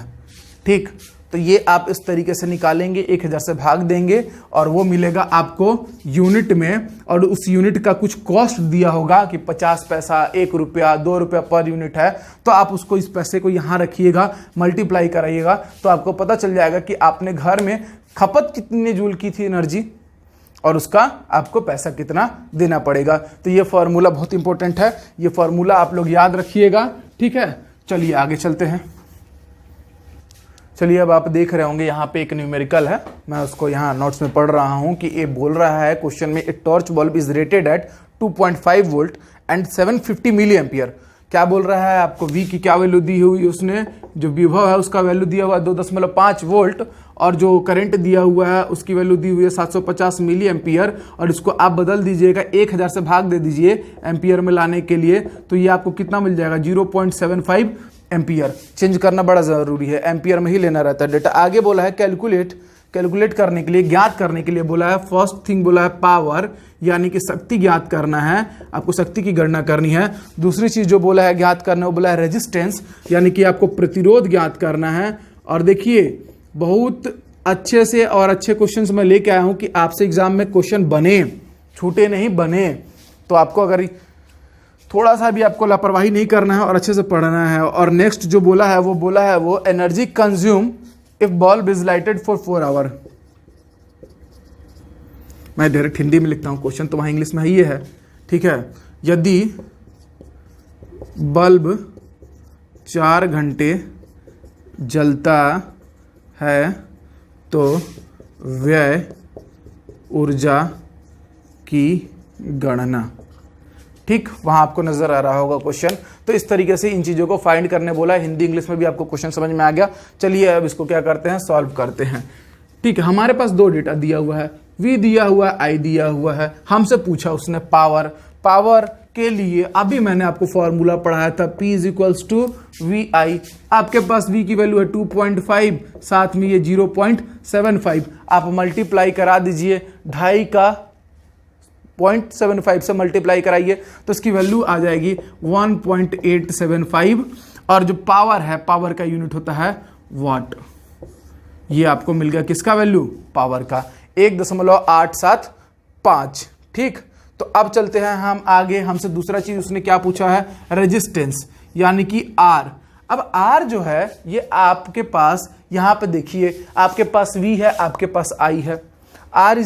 ठीक, तो ये आप इस तरीके से निकालेंगे, 1000 से भाग देंगे और वो मिलेगा आपको यूनिट में, और उस यूनिट का कुछ कॉस्ट दिया होगा कि 50 पैसा, 1 रुपया, 2 रुपया पर यूनिट है। तो आप उसको, इस पैसे को यहाँ रखिएगा, मल्टीप्लाई कराइएगा, तो आपको पता चल जाएगा कि आपने घर में खपत कितने जूल की थी एनर्जी, और उसका आपको पैसा कितना देना पड़ेगा। तो ये फॉर्मूला बहुत इंपॉर्टेंट है, ये फॉर्मूला आप लोग याद रखिएगा। ठीक है, चलिए आगे चलते हैं। चलिए, अब आप देख रहे होंगे यहाँ पे एक न्यूमेरिकल है, मैं उसको यहाँ नोट्स में पढ़ रहा हूँ कि ये बोल रहा है क्वेश्चन में, a torch bulb is rated at 2.5 volt and 750 milliampere. क्या बोल रहा है, आपको V की क्या वैल्यू दी हुई, उसने जो विभव है उसका वैल्यू दिया हुआ है 2.5 वोल्ट, और जो करंट दिया हुआ है उसकी वैल्यू दी हुई है 750 मिली एम्पियर, और इसको आप बदल दीजिएगा, 1000 से भाग दे दीजिए एम्पियर में लाने के लिए, तो ये आपको कितना मिल जाएगा, 0.75 एम्पियर। चेंज करना बड़ा ज़रूरी है, एम्पियर में ही लेना रहता है डेटा। आगे बोला है कैलकुलेट करने के लिए, ज्ञात करने के लिए बोला है, फर्स्ट थिंग बोला है पावर, यानी कि शक्ति ज्ञात करना है, आपको शक्ति की गणना करनी है। दूसरी चीज़ जो बोला है ज्ञात करना, वो बोला है रेजिस्टेंस, यानी कि आपको प्रतिरोध ज्ञात करना है। और देखिए बहुत अच्छे से और अच्छे क्वेश्चंस मैं लेके आया हूँ कि आपसे एग्जाम में क्वेश्चन बने, छूटे नहीं, बने। तो आपको अगर थोड़ा सा भी आपको लापरवाही नहीं करना है और अच्छे से पढ़ना है। और नेक्स्ट जो बोला है वो energy consume if bulb is lighted for 4 hour. मैं डायरेक्ट हिंदी में लिखता हूँ, क्वेश्चन तो वहाँ इंग्लिश में ही है, ठीक है। यदि बल्ब 4 घंटे जलता है तो व्यय ऊर्जा की गणना, ठीक, वहाँ आपको नज़र आ रहा होगा क्वेश्चन। तो इस तरीके से इन चीज़ों को फाइंड करने बोला है। हिंदी इंग्लिश में भी आपको क्वेश्चन समझ में आ गया। चलिए अब इसको क्या करते हैं, सॉल्व करते हैं। ठीक है, हमारे पास 2 डेटा दिया हुआ है, V दिया हुआ है, I दिया हुआ है। हमसे पूछा उसने पावर के लिए अभी मैंने आपको फॉर्मूला पढ़ाया था, P = VI। आपके पास V की वैल्यू है 2.5, साथ में ये 0.75। आप मल्टीप्लाई करा दीजिए, 2.5 का 0.75 से मल्टीप्लाई कराइए तो इसकी वैल्यू आ जाएगी 1.875। और जो पावर है, पावर का यूनिट होता है वाट। ये आपको मिल गया किसका वैल्यू, पावर का, 1.875। ठीक, तो अब चलते हैं हम आगे। हमसे दूसरा चीज उसने क्या पूछा है, रेजिस्टेंस यानी कि R। अब R जो है ये आपके पास, यहां पे देखिए आपके पास V है, आपके पास I है। R =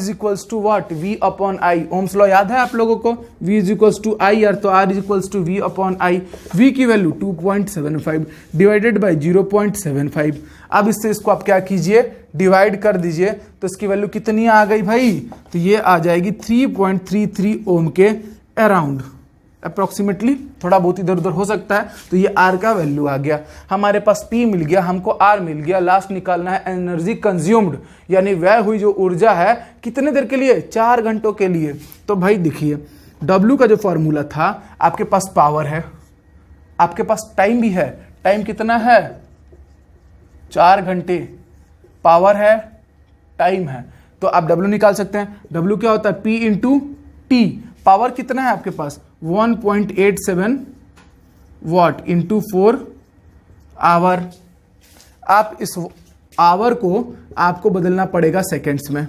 what, V/I। Ohm's law याद है आप लोगों को, V = IR, तो R = V/I। V की वैल्यू 2.75 डिवाइडेड बाई 0.75। अब इससे इसको आप क्या कीजिए, डिवाइड कर दीजिए, तो इसकी वैल्यू कितनी आ गई भाई, तो ये आ जाएगी 3.33 ओम के अराउंड, अप्रोक्सीमेटली, थोड़ा बहुत इधर उधर हो सकता है। तो ये R का वैल्यू आ गया, हमारे पास P मिल गया, हमको R मिल गया। लास्ट निकालना है एनर्जी कंज्यूम्ड, यानी व्यय हुई जो ऊर्जा है कितने देर के लिए, 4 घंटों के लिए। तो भाई देखिए W का जो फॉर्मूला था, आपके पास पावर है, आपके पास टाइम भी है। टाइम कितना है, 4 घंटे, पावर है, टाइम है, तो आप W निकाल सकते हैं। W क्या होता है, P × T। पावर कितना है आपके पास, 1.87 वाट × 4 आवर। आप इस आवर को आपको बदलना पड़ेगा सेकेंड्स में।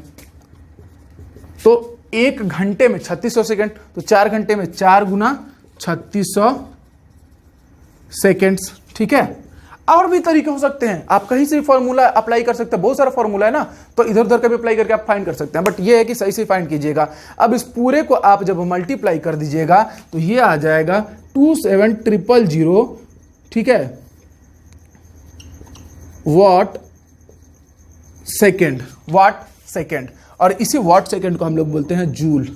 तो 1 घंटे में 3600 सेकेंड, तो 4 घंटे में 4 गुना 3600 सेकेंड्स। ठीक है, और भी तरीके हो सकते हैं, आप कहीं से भी फॉर्मूला अप्लाई कर सकते हैं, बहुत सारा फॉर्मूला है ना, तो इधर उधर का भी अप्लाई करके आप फाइंड कर सकते हैं, बट ये है कि सही से फाइंड कीजिएगा। अब इस पूरे को आप जब मल्टीप्लाई कर दीजिएगा तो ये आ जाएगा 27000, ठीक है, वाट सेकेंड। और इसी वाट सेकेंड को हम लोग बोलते हैं जूल।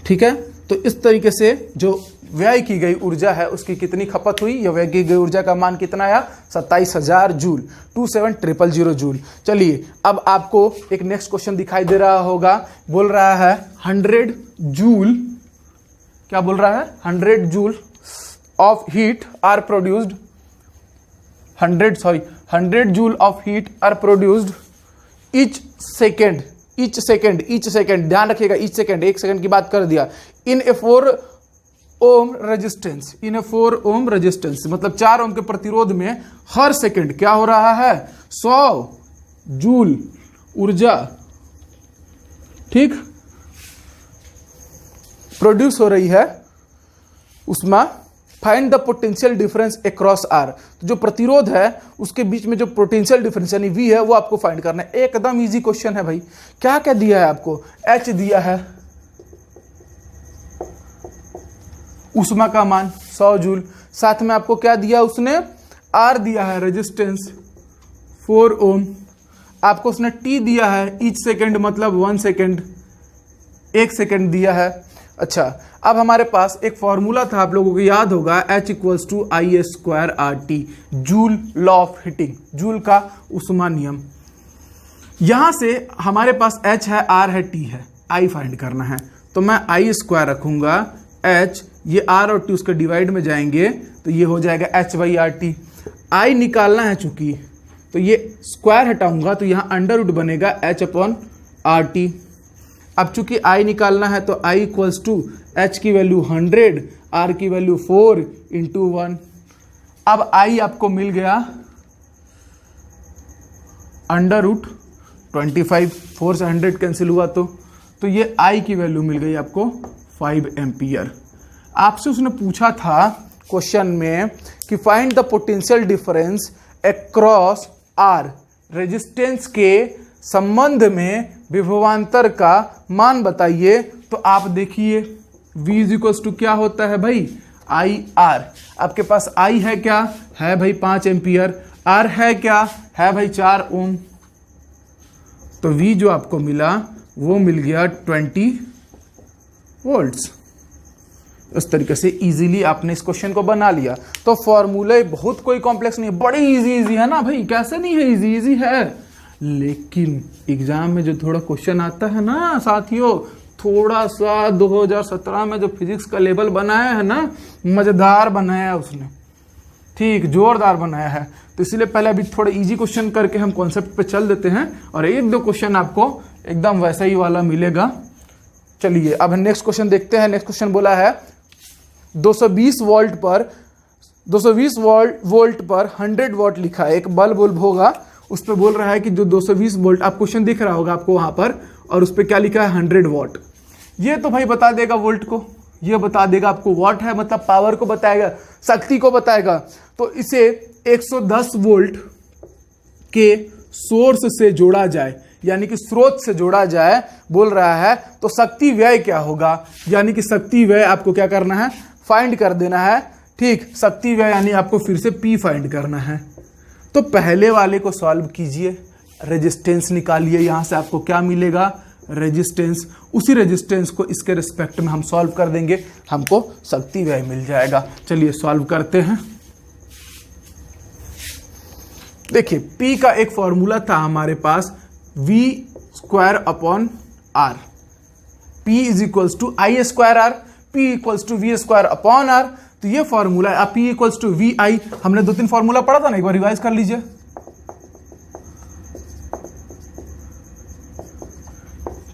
ठीक है, तो इस तरीके से जो व्यय की गई ऊर्जा है उसकी कितनी खपत हुई, या व्यय की गई ऊर्जा का मान कितना आया, 27000 जूल, 27000 जूल। चलिए अब आपको एक नेक्स्ट क्वेश्चन दिखाई दे रहा होगा, बोल रहा है 100 जूल, क्या बोल रहा है, 100 joule of heat are produced, 100 joule of heat are produced each second, ध्यान रखिएगा, ईच सेकेंड, 1 सेकेंड की बात कर दिया, इन ए 4 ओम रेजिस्टेंस, मतलब 4 ओम के प्रतिरोध में हर सेकंड क्या हो रहा है, 100 जूल ऊर्जा, ठीक, प्रोड्यूस हो रही है उसमें। Find the potential difference across R, तो जो प्रतिरोध है उसके बीच में जो पोटेंशियल डिफरेंस यानी V है वो आपको फाइंड करना है। एकदम इजी क्वेश्चन है भाई। क्या क्या दिया है आपको, H दिया है, उष्मा का मान 100 जूल, साथ में आपको क्या दिया उसने, R दिया है रेजिस्टेंस 4 ओम, आपको उसने T दिया है ईच सेकेंड मतलब 1 सेकेंड, 1 सेकेंड दिया है। अच्छा, अब हमारे पास एक फॉर्मूला था, आप लोगों को याद होगा, H = I² joule, law of heating, joule का उष्मा नियम। यहां से हमारे पास H है, R है, T है, I फाइंड करना है, तो मैं I² रखूंगा, H, ये R और T उसके डिवाइड में जाएंगे तो ये हो जाएगा H/RT। I निकालना है चूंकि, तो ये स्क्वायर हटाऊंगा तो यहाँ अंडर रूट बनेगा H/RT। अब चूंकि I निकालना है तो I = H की वैल्यू 100, R की वैल्यू 4 × 1। अब I आपको मिल गया √25, 4 से 100 कैंसिल हुआ तो ये I की वैल्यू मिल गई आपको 5 एम्पियर। आपसे उसने पूछा था क्वेश्चन में कि find the potential difference across R, resistance के संबंध में विभवांतर का मान बताइए। तो आप देखिए V इज इक्वल्स टू क्या होता है भाई, आई आर। आपके पास I है क्या, है भाई 5 एम्पियर, R है क्या, है भाई 4 ओम। तो V जो आपको मिला वो मिल गया 20 वोल्ट्स। इस तरीके से इजीली आपने इस क्वेश्चन को बना लिया। तो फॉर्मूले बहुत कोई कॉम्प्लेक्स नहीं है, बड़ी इजी है ना भाई, कैसे नहीं है, इजी है। लेकिन एग्जाम में जो थोड़ा क्वेश्चन आता है ना साथियों, थोड़ा सा 2017 में जो फिजिक्स का लेवल बनाया है ना, मजेदार बनाया है उसने, ठीक, जोरदार बनाया है। तो इसलिए पहले अभी थोड़ा इजी क्वेश्चन करके हम कॉन्सेप्ट पे चल देते हैं, और 1-2 क्वेश्चन आपको एकदम वैसा ही वाला मिलेगा। चलिए अब नेक्स्ट क्वेश्चन देखते हैं। नेक्स्ट क्वेश्चन बोला है 220 वोल्ट पर 100 वॉट लिखा है, एक बल्ब होगा, उस पर बोल रहा है कि जो 220 वोल्ट, आप क्वेश्चन दिख रहा होगा आपको वहां पर, और उस पर क्या लिखा है 100 वॉट। ये तो भाई बता देगा वोल्ट को, ये बता देगा आपको वॉट है मतलब पावर को बताएगा, शक्ति को बताएगा। तो इसे 110 वोल्ट के सोर्स से जोड़ा जाए, यानी कि स्रोत से जोड़ा जाए बोल रहा है, तो शक्ति व्यय क्या होगा, यानी कि शक्ति व्यय आपको क्या करना है, फाइंड कर देना है। ठीक, शक्ति व्यय यानी आपको फिर से P फाइंड करना है। तो पहले वाले को सॉल्व कीजिए, रेजिस्टेंस निकालिए, यहां से आपको क्या मिलेगा, रेजिस्टेंस। उसी रेजिस्टेंस को इसके रिस्पेक्ट में हम सॉल्व कर देंगे, हमको शक्ति व्यय मिल जाएगा। चलिए सॉल्व करते हैं। देखिए P का एक फॉर्मूला था हमारे पास, V²/R, P is equals to I²R, P equals to V²/R। तो ये फॉर्मूला है, P इक्वल्स टू VI। हमने 2-3 फॉर्मूला पढ़ा था ना, एक बार रिवाइज कर लीजिए।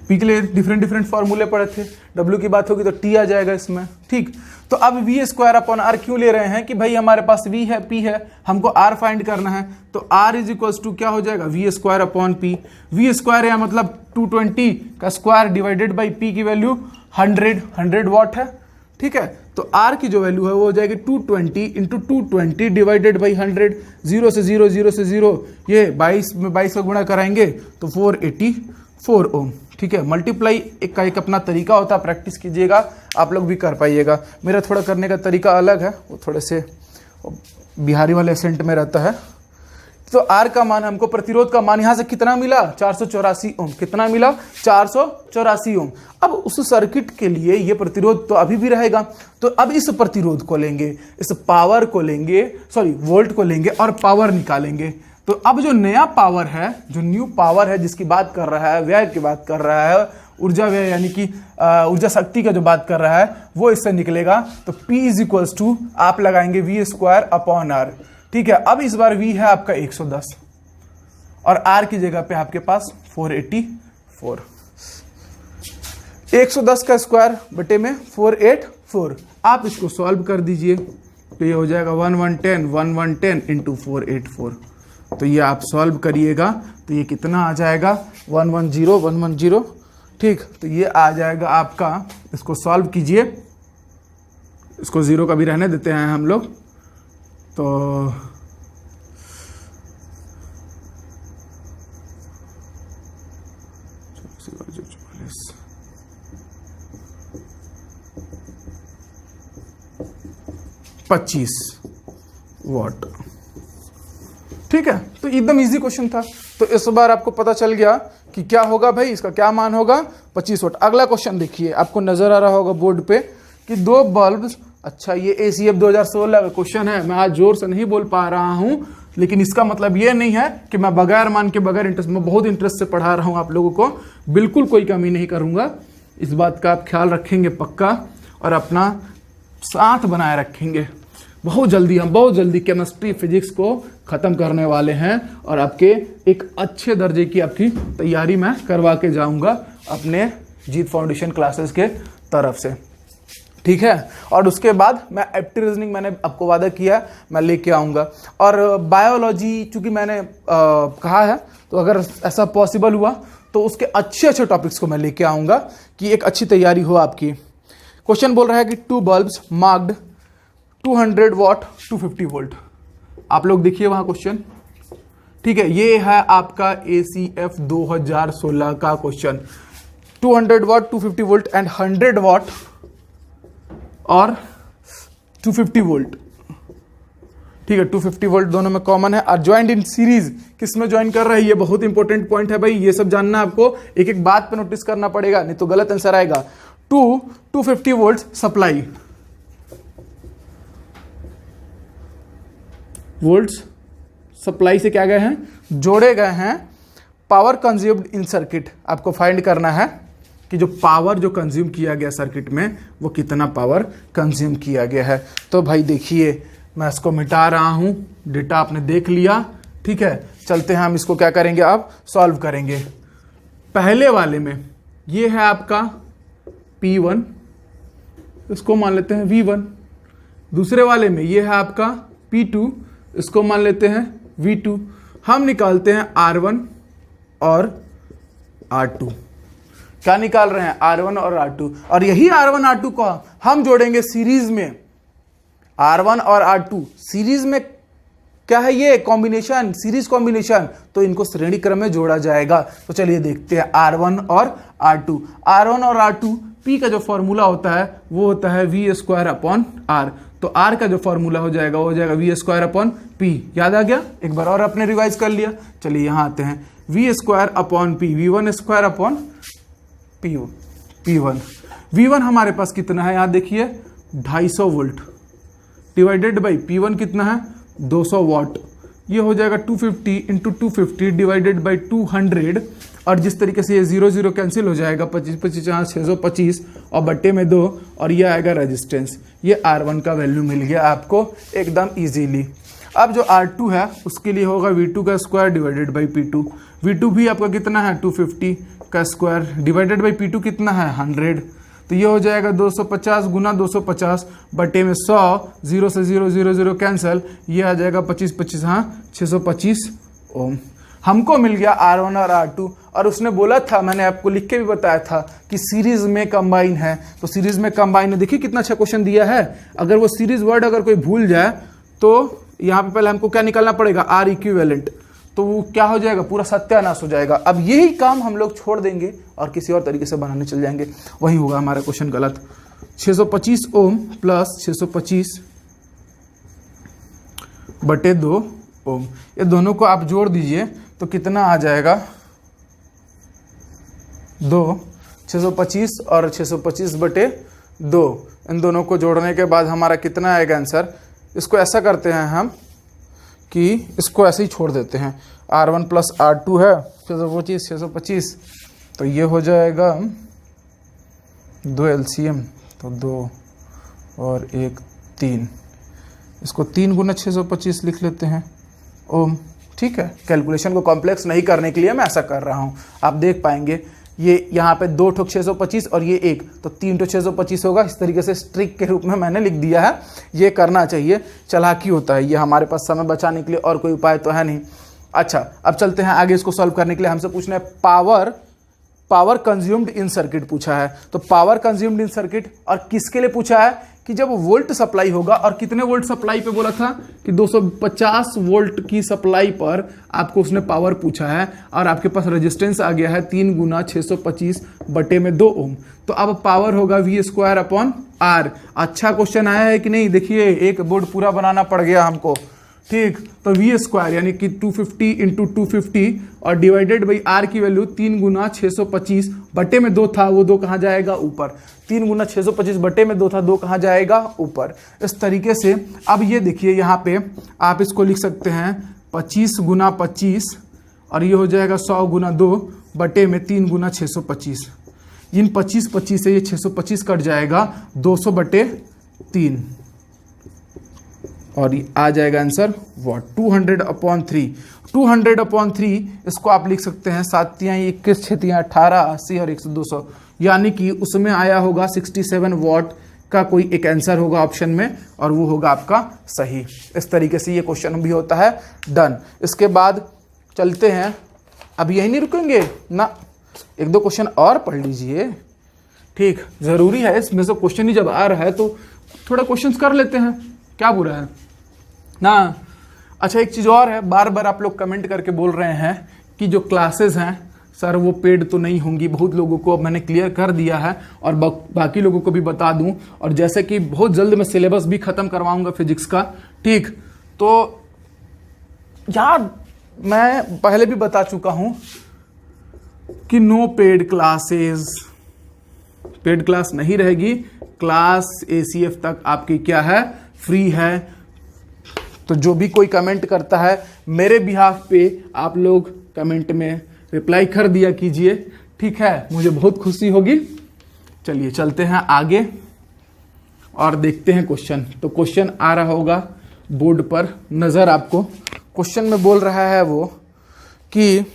P के लिए डिफरेंट फॉर्मूले पढ़े थे, W की बात होगी तो T आ जाएगा इसमें। ठीक, तो अब V²/R क्यों ले रहे हैं कि भाई हमारे पास V है, P है, हमको R फाइंड करना है। तो R इज इक्वल्स टू क्या हो जाएगा, V²/P। V² या मतलब 220 का स्क्वायर डिवाइडेड बाई P की वैल्यू 100 वॉट है। ठीक है, तो R की जो वैल्यू है वो हो जाएगी 220 इंटू 220 डिवाइडेड बाई 100। 0 से 0, ये 22 में 22 का गुणा कराएंगे तो 484 ओम। ठीक है, मल्टीप्लाई का एक अपना तरीका होता है, प्रैक्टिस कीजिएगा, आप लोग भी कर पाइएगा। मेरा थोड़ा करने का तरीका अलग है, वो थोड़े से बिहारी वाले एसेंट में रहता है। तो R का मान हमको, प्रतिरोध का मान यहां से कितना मिला, 484 ओम। कितना मिला, 484 ओम। अब उस सर्किट के लिए ये प्रतिरोध तो अभी भी रहेगा, तो अब इस प्रतिरोध को लेंगे, इस पावर को लेंगे, सॉरी वोल्ट को लेंगे और पावर निकालेंगे। तो अब जो नया पावर है, जो न्यू पावर है जिसकी बात कर रहा है, व्यय की बात कर रहा है, ऊर्जा व्यय यानी कि ऊर्जा शक्ति का जो बात कर रहा है, वो इससे निकलेगा। तो P इज इक्वल्स टू आप लगाएंगे V²/R। ठीक है, अब इस बार V है आपका 110 और R की जगह पे आपके पास 484। 110 का स्क्वायर बटे में 484। आप इसको सॉल्व कर दीजिए तो ये हो जाएगा 1110 इंटू 484। तो ये आप सॉल्व करिएगा तो ये कितना आ जाएगा, 110। ठीक, तो ये आ जाएगा आपका, इसको सॉल्व कीजिए, इसको 0 का भी रहने देते हैं हम लोग। तो $25 वॉट। ठीक है, तो एकदम इजी क्वेश्चन था। तो इस बार आपको पता चल गया कि क्या होगा भाई, इसका क्या मान होगा, 25 वॉट। अगला क्वेश्चन देखिए, आपको नजर आ रहा होगा बोर्ड पे कि 2 बल्ब, अच्छा ये ACF 2016 का क्वेश्चन है, मैं आज जोर से नहीं बोल पा रहा हूं, लेकिन इसका मतलब ये नहीं है कि मैं बगैर मान के, बगैर इंटरेस्ट, मैं बहुत इंटरेस्ट से पढ़ा रहा हूं आप लोगों को, बिल्कुल कोई कमी नहीं करूंगा। इस बात का आप ख्याल रखेंगे पक्का, और अपना साथ बनाए रखेंगे। बहुत जल्दी केमिस्ट्री फिजिक्स को ख़त्म करने वाले हैं, और आपके एक अच्छे दर्जे की आपकी तैयारी मैं करवा के जाऊंगा अपने जीत फाउंडेशन क्लासेस के तरफ से। ठीक है, और उसके बाद मैं एप्टी रीजनिंग, मैंने आपको वादा किया मैं लेके आऊँगा, और बायोलॉजी चूँकि मैंने कहा है, तो अगर ऐसा पॉसिबल हुआ तो उसके अच्छे टॉपिक्स को मैं लेके आऊँगा कि एक अच्छी तैयारी हो आपकी। क्वेश्चन बोल रहा है कि 2 बल्ब्स मार्क्ड 200 वॉट 250 वोल्ट। आप लोग देखिए वहां क्वेश्चन, ठीक है, ये है आपका ACF 2016 का question. 200 what 250 volt and 100 what और 250 वोल्ट, ठीक है, 250 वोल्ट दोनों में कॉमन है। और ज्वाइंट इन सीरीज किस में ज्वाइन कर रहा है, ये बहुत इंपॉर्टेंट पॉइंट है भाई, ये सब जानना आपको, एक एक बात पे नोटिस करना पड़ेगा, नहीं तो गलत आंसर आएगा। 250 वोल्ट सप्लाई, वोल्ट्स सप्लाई से क्या गए हैं, जोड़े गए हैं। पावर कंज्यूम्ड इन सर्किट, आपको फाइंड करना है कि जो पावर जो कंज्यूम किया गया सर्किट में वो कितना पावर कंज्यूम किया गया है। तो भाई देखिए मैं इसको मिटा रहा हूं, डेटा आपने देख लिया, ठीक है, चलते हैं हम इसको क्या करेंगे, अब सॉल्व करेंगे। पहले वाले में ये है आपका P1, इसको मान लेते हैं V1। दूसरे वाले में ये है आपका P2, इसको मान लेते हैं V2। हम निकालते हैं R1 और R2। क्या निकाल रहे हैं, R1 और R2, और यही R1 R2 को हम जोड़ेंगे सीरीज में। R1 और R2 सीरीज में क्या है, ये कॉम्बिनेशन, सीरीज कॉम्बिनेशन, तो इनको श्रेणी क्रम में जोड़ा जाएगा। तो चलिए देखते हैं R1 और R2। R1 और R2 P का जो फॉर्मूला होता है वो होता है V²/R। तो R का जो फॉर्मूला हो जाएगा वो हो जाएगा V²/P। याद आ गया, एक बार और आपने रिवाइज कर लिया। चलिए यहां आते हैं, V²/P, V1²/P1। V1 हमारे पास कितना है, यहां देखिए 250 वोल्ट डिवाइडेड बाई P1 कितना है 200 वॉट। ये हो जाएगा 250 इंटू 250 डिवाइडेड बाई 200। और जिस तरीके से ये 0 0 कैंसिल हो जाएगा, 25 25 यहाँ 625 और बट्टे में 2, और ये आएगा रेजिस्टेंस। ये R1 का वैल्यू मिल गया आपको एकदम इजीली। अब जो R2 है उसके लिए होगा V2² divided by P2। V2 भी आपका कितना है 250 का स्क्वायर डिवाइडेड बाई P2 कितना है 100। तो ये हो जाएगा 250 गुना 250 बटे में 100, 0 से 0 0 0 कैंसिल, ये आ जाएगा 25 25 हाँ 625 ओम। हमको मिल गया R1 और R2। और उसने बोला था, मैंने आपको लिख के भी बताया था कि सीरीज में कंबाइन है, तो सीरीज में कंबाइन है। देखिए कितना अच्छा क्वेश्चन दिया है। अगर वो सीरीज वर्ड अगर कोई भूल जाए तो यहाँ पे पहले हमको क्या निकालना पड़ेगा, R इक्विवेलेंट, तो वो क्या हो जाएगा, पूरा सत्यानाश हो जाएगा। अब यही काम हम लोग छोड़ देंगे और किसी और तरीके से बनाने चल जाएंगे, वही होगा हमारा क्वेश्चन गलत। 625 ओम प्लस 625 बटे 2 ओम, ये दोनों को आप जोड़ दीजिए तो कितना आ जाएगा 2, 625 और 625 बटे 2। इन दोनों को जोड़ने के बाद हमारा कितना आएगा आंसर। इसको ऐसा करते हैं हम कि इसको ऐसे ही छोड़ देते हैं, R1 प्लस R2 है 625, तो ये हो जाएगा 2 LCM, तो 2 और 1 3, इसको 3 गुना 625 लिख लेते हैं ओम। ठीक है, कैलकुलेशन को कॉम्प्लेक्स नहीं करने के लिए मैं ऐसा कर रहा हूँ, आप देख पाएंगे। ये यहाँ पे 2 ठोक 625 और ये 1, तो 3 ठोक 625 होगा। इस तरीके से स्ट्रिक के रूप में मैंने लिख दिया है। ये करना चाहिए, चालाकी होता है ये, हमारे पास समय बचाने के लिए और कोई उपाय तो है नहीं। अच्छा, अब चलते हैं आगे। इसको सॉल्व करने के लिए हमसे पूछना है पावर कंज्यूम्ड इन सर्किट पूछा है। तो पावर कंज्यूम्ड इन सर्किट और किसके लिए पूछा है कि जब वोल्ट सप्लाई होगा, और कितने वोल्ट सप्लाई पे बोला था कि 250 वोल्ट की सप्लाई पर आपको उसने पावर पूछा है, और आपके पास रेजिस्टेंस आ गया है 3 गुना 625 बटे में 2 ओम। तो अब पावर होगा V²/R। अच्छा क्वेश्चन आया है कि नहीं, देखिए एक बोर्ड पूरा बनाना पड़ गया हमको। ठीक, तो V² यानी कि 250 इंटू 250 और डिवाइडेड बाई R की वैल्यू 3 गुना 625 बटे में 2 था, वो 2 कहाँ जाएगा ऊपर। 3 गुना 625 बटे में 2 था, 2 कहाँ जाएगा ऊपर। इस तरीके से अब ये देखिए यहाँ पे आप इसको लिख सकते हैं 25 गुना 25 और ये हो जाएगा 100 गुना 2 बटे में 3 गुना 625। इन 25 से ये 625 कट जाएगा 200 बटे 3 और आ जाएगा आंसर वॉट 200/3। 200/3 इसको आप लिख सकते हैं 7 × 21 6 × 18 80 और 200, यानी कि उसमें आया होगा 67 वॉट का कोई एक आंसर होगा ऑप्शन में, और वो होगा आपका सही। इस तरीके से ये क्वेश्चन भी होता है डन। इसके बाद चलते हैं, अब यही नहीं रुकेंगे ना, 1-2 क्वेश्चन और पढ़ लीजिए। ठीक, जरूरी है इसमें से क्वेश्चन ही जब आ रहा है तो थोड़ा क्वेश्चंस कर लेते हैं, क्या बुरा है ना। अच्छा, एक चीज और है, बार बार आप लोग कमेंट करके बोल रहे हैं कि जो क्लासेस हैं सर वो पेड तो नहीं होंगी। बहुत लोगों को अब मैंने क्लियर कर दिया है और बाकी लोगों को भी बता दूं। और जैसे कि बहुत जल्द मैं सिलेबस भी खत्म करवाऊंगा फिजिक्स का, ठीक। तो यार मैं पहले भी बता चुका हूं कि no paid classes, paid class नहीं रहेगी। क्लास ACF तक आपकी क्या है, फ्री है। तो जो भी कोई कमेंट करता है मेरे बिहाफ पे आप लोग कमेंट में रिप्लाई कर दिया कीजिए, ठीक है, मुझे बहुत खुशी होगी। चलिए चलते हैं आगे और देखते हैं क्वेश्चन। तो क्वेश्चन आ रहा होगा बोर्ड पर नजर आपको। क्वेश्चन में बोल रहा है वो कि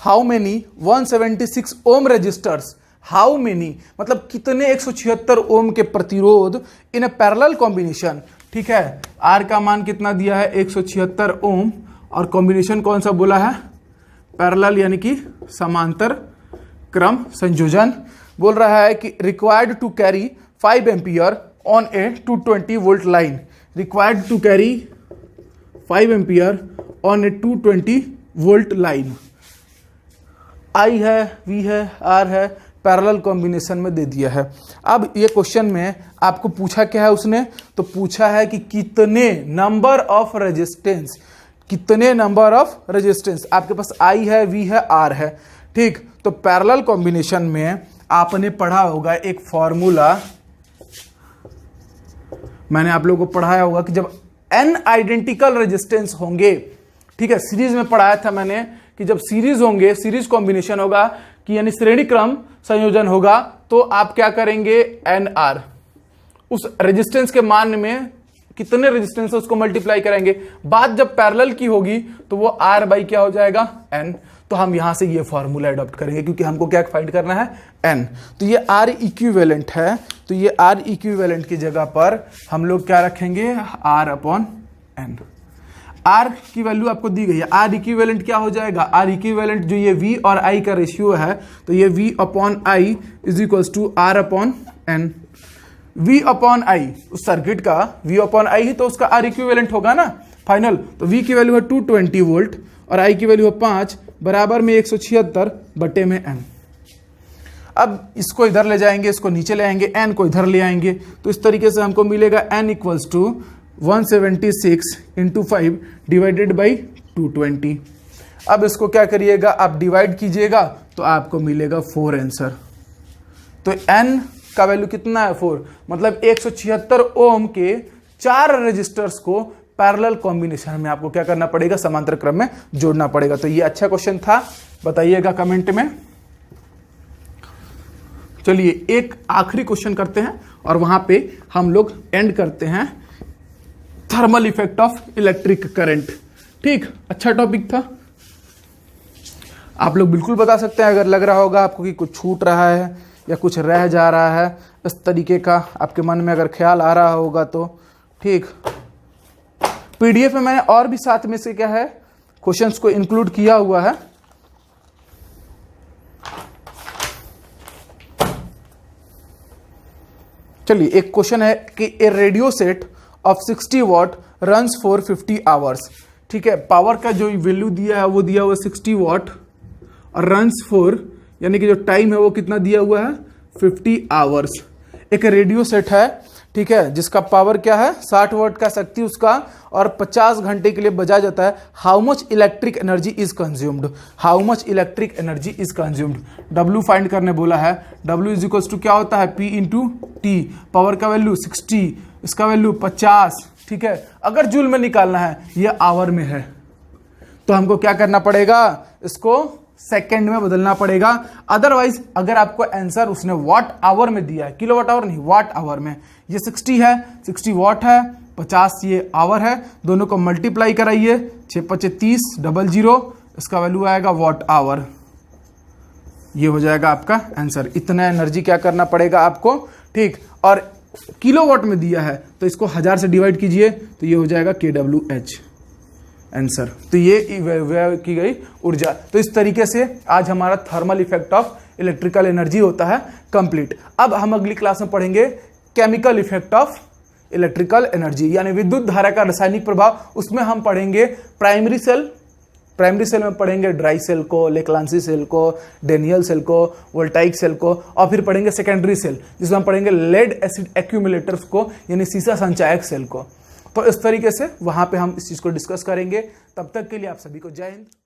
how many 176 ohm resistors, how many मतलब कितने 176 ओम के प्रतिरोध इन अ पैरेलल कॉम्बिनेशन, ठीक है। आर का मान कितना दिया है 176 ओम और कॉम्बिनेशन कौन सा बोला है, पैरेलल यानी कि समांतर क्रम संयोजन। बोल रहा है कि required to carry 5 ampere on a 220 volt line, required to carry 5 ampere on a 220 volt line. I है, वी है, आर है, पैरेलल कॉम्बिनेशन में दे दिया है। अब ये क्वेश्चन में आपको पूछा क्या है उसने, तो पूछा है कि कितने नंबर ऑफ रेजिस्टेंस, कितने नंबर ऑफ रेजिस्टेंस। आपके पास आई है, वी है, आर है, ठीक। तो पैरेलल कॉम्बिनेशन में आपने पढ़ा होगा एक फॉर्मूला, मैंने आप लोगों को पढ़ाया होगा कि जब n आइडेंटिकल रेजिस्टेंस होंगे, ठीक है, सीरीज में पढ़ाया था मैंने कि जब सीरीज होंगे, सीरीज कॉम्बिनेशन होगा कि यानी श्रेणी क्रम संयोजन होगा, तो आप क्या करेंगे NR, उस रेजिस्टेंस के मान में कितने रेजिस्टेंस उसको मल्टीप्लाई करेंगे। बात जब पैरेलल की होगी तो वो R बाई क्या हो जाएगा N। तो हम यहां से ये फॉर्मूला अडॉप्ट करेंगे क्योंकि हमको क्या फाइंड करना है N। तो ये R इक्विवेलेंट है, तो ये R इक्विवेलेंट की जगह पर हम लोग क्या रखेंगे R अपॉन N। R की वैल्यू आपको दी गई है, R इक्विवेलेंट क्या हो जाएगा, R इक्विवेलेंट जो ये V और I का रेशियो है, तो ये V upon I is equals to R upon N। V upon I उस सर्किट का V अपॉन I ही तो उसका R इक्विवेलेंट होगा ना फाइनल। तो V की वैल्यू है 220 वोल्ट और I की वैल्यू है 5 बराबर में 176 बटे में N। अब इसको इधर ले जाएंगे, इसको नीचे ले आएंगे, N को इधर ले आएंगे, तो इस तरीके से हमको मिलेगा N equals to 176 into 5 divided by 220। अब इसको क्या करिएगा, आप डिवाइड कीजिएगा तो आपको मिलेगा 4 आंसर। तो N का वैल्यू कितना है 4, मतलब 176 ओम के 4 रेजिस्टर्स को पैरेलल कॉम्बिनेशन में आपको क्या करना पड़ेगा, समांतर क्रम में जोड़ना पड़ेगा। तो ये अच्छा क्वेश्चन था, बताइएगा कमेंट में। चलिए एक आखिरी क्वेश्चन करते हैं और वहां पे हम लोग एंड करते हैं, thermal effect of electric current. ठीक, अच्छा टॉपिक था। आप लोग बिल्कुल बता सकते हैं अगर लग रहा होगा आपको कि कुछ छूट रहा है या कुछ रह जा रहा है, इस तरीके का आपके मन में अगर ख्याल आ रहा होगा तो ठीक। पीडीएफ में मैंने और भी साथ में से क्या है क्वेश्चंस को इंक्लूड किया हुआ है। चलिए एक क्वेश्चन है कि a radio set of 60 watt runs for 50 hours. ठीक है, पावर का जो वैल्यू दिया है वो दिया हुआ 60 वॉट और रन्स फॉर यानी कि जो टाइम है वो कितना दिया हुआ है 50 आवर्स। एक रेडियो सेट है, ठीक है, जिसका पावर क्या है 60 वॉट का शक्ति उसका और 50 घंटे के लिए बजाया जाता है। How much electric energy is consumed, how much electric energy is consumed. W find करने बोला है। डब्ल्यू इज इक्वल्स टू क्या होता है P इंटू टी। पावर का वैल्यू 60, इसका वैल्यू 50। ठीक है, अगर जूल में निकालना है, ये आवर में है, तो हमको क्या करना पड़ेगा, इसको सेकेंड में बदलना पड़ेगा। अदरवाइज अगर आपको आंसर उसने वॉट आवर में दिया है, किलोवाट आवर नहीं वॉट आवर में, ये 60 है, 60 वॉट है, 50 ये आवर है, दोनों को मल्टीप्लाई कराइए, 6 × 30 00, इसका वैल्यू आएगा वॉट आवर। ये हो जाएगा आपका आंसर। इतना एनर्जी क्या करना पड़ेगा आपको। ठीक, और किलोवाट में दिया है तो इसको 1000 से डिवाइड कीजिए तो ये हो जाएगा kWh। आंसर। तो ये व्यय की गई ऊर्जा। तो इस तरीके से आज हमारा thermal effect of electrical energy होता है कंप्लीट। अब हम अगली क्लास में पढ़ेंगे chemical effect of electrical energy, यानी विद्युत धारा का रासायनिक प्रभाव। उसमें हम पढ़ेंगे प्राइमरी सेल में पढ़ेंगे ड्राई सेल को, लेक्लांसी सेल को, डेनियल सेल को, वोल्टाइक सेल को, और फिर पढ़ेंगे सेकेंडरी सेल जिसमें हम पढ़ेंगे लेड एसिड एक्यूमुलेटर्स को, यानी सीसा संचायक सेल को। तो इस तरीके से वहां पे हम इस चीज को डिस्कस करेंगे। तब तक के लिए आप सभी को जय हिंद।